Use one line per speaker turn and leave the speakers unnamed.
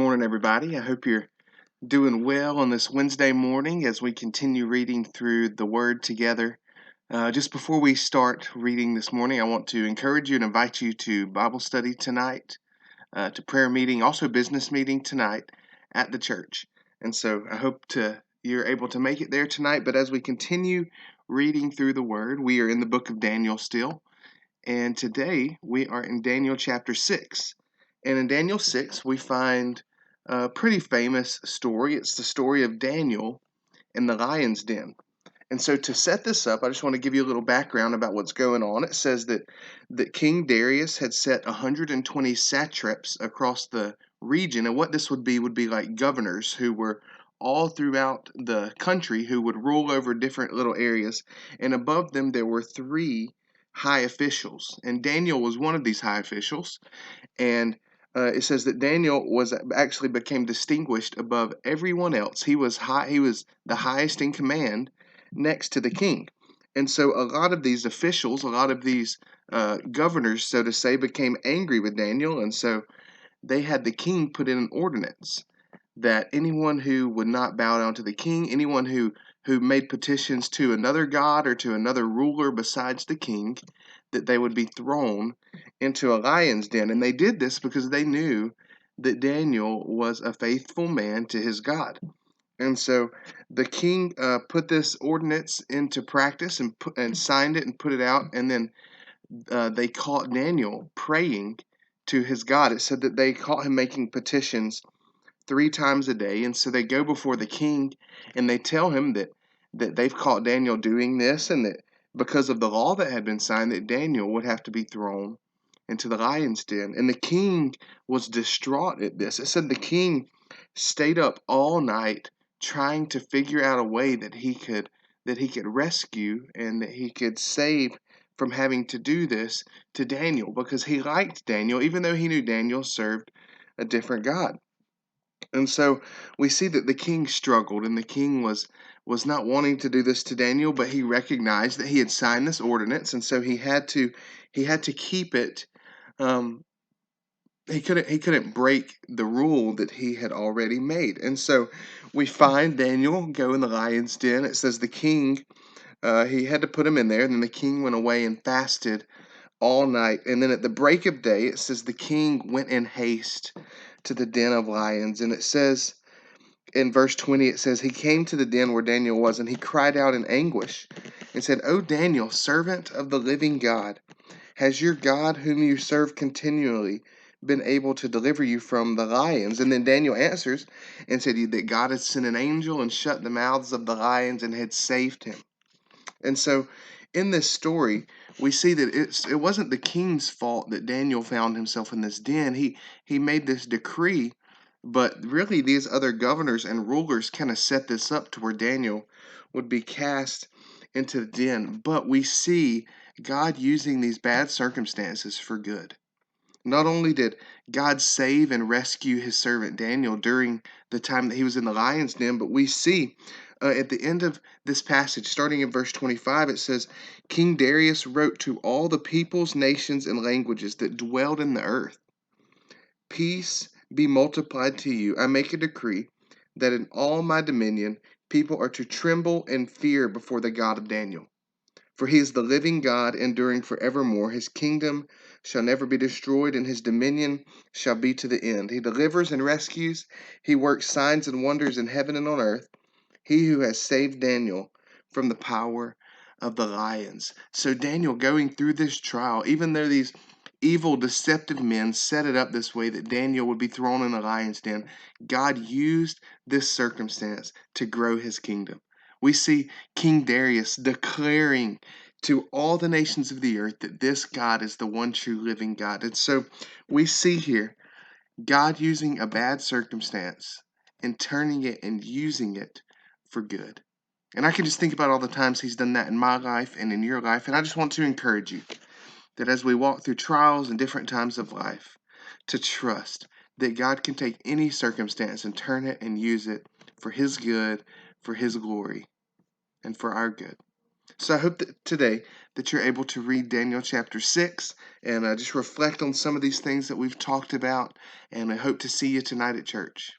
morning, everybody. I hope you're doing well on this Wednesday morning as we continue reading through the Word together. Just before we start reading this morning, I want to encourage you and invite you to Bible study tonight, to prayer meeting, also business meeting tonight at the church. And so I hope you're able to make it there tonight. But as we continue reading through the Word, we are in the book of Daniel still. And today we are in Daniel chapter 6. And in Daniel 6, we find a pretty famous story. It's the story of Daniel in the lion's den. And so to set this up, I just want to give you a little background about what's going on. It says that King Darius had set 120 satraps across the region. And what this would be like governors who were all throughout the country who would rule over different little areas. And above them, there were three high officials. And Daniel was one of these high officials. And it says that Daniel became distinguished above everyone else. He was the highest in command next to the king. And so a lot of these officials, a lot of these governors, so to say, became angry with Daniel. And so they had the king put in an ordinance that anyone who would not bow down to the king, anyone who made petitions to another god or to another ruler besides the king, that they would be thrown into a lion's den. And they did this because they knew that Daniel was a faithful man to his God. And so the king put this ordinance into practice and signed it and put it out. And then they caught Daniel praying to his God. It said that they caught him making petitions 3 times a day. And so they go before the king and they tell him that they've caught Daniel doing this, and that because of the law that had been signed, that Daniel would have to be thrown into the lion's den. And the king was distraught at this. It said the king stayed up all night trying to figure out a way that he could rescue and that he could save from having to do this to Daniel, because he liked Daniel even though he knew Daniel served a different God. And so we see that the king struggled, and the king was not wanting to do this to Daniel, but he recognized that he had signed this ordinance, and so he had to keep it. Um, he couldn't break the rule that he had already made. And so we find Daniel go in the lion's den. It says the king, he had to put him in there, and then the king went away and fasted all night. And then at the break of day, it says the king went in haste to the den of lions. And it says in verse 20, it says, he came to the den where Daniel was, and he cried out in anguish and said, O Daniel, servant of the living God, has your God, whom you serve continually, been able to deliver you from the lions? And then Daniel answers and said that God had sent an angel and shut the mouths of the lions and had saved him. And so in this story, we see that it wasn't the king's fault that Daniel found himself in this den. He made this decree, but really these other governors and rulers kind of set this up to where Daniel would be cast into the den. But we see God using these bad circumstances for good. Not only did God save and rescue his servant Daniel during the time that he was in the lion's den, but we see at the end of this passage, starting in verse 25, it says, King Darius wrote to all the peoples, nations, and languages that dwelled in the earth, peace be multiplied to you. I make a decree that in all my dominion people are to tremble and fear before the God of Daniel. For he is the living God, enduring forevermore. His kingdom shall never be destroyed, and his dominion shall be to the end. He delivers and rescues. He works signs and wonders in heaven and on earth. He who has saved Daniel from the power of the lions. So Daniel, going through this trial, even though these evil, deceptive men set it up this way that Daniel would be thrown in the lion's den, God used this circumstance to grow his kingdom. We see King Darius declaring to all the nations of the earth that this God is the one true living God. And so we see here God using a bad circumstance and turning it and using it for good. And I can just think about all the times he's done that in my life and in your life. And I just want to encourage you that as we walk through trials and different times of life, to trust that God can take any circumstance and turn it and use it for his good, for his glory, and for our good. So I hope that today that you're able to read Daniel chapter 6 and just reflect on some of these things that we've talked about. And I hope to see you tonight at church.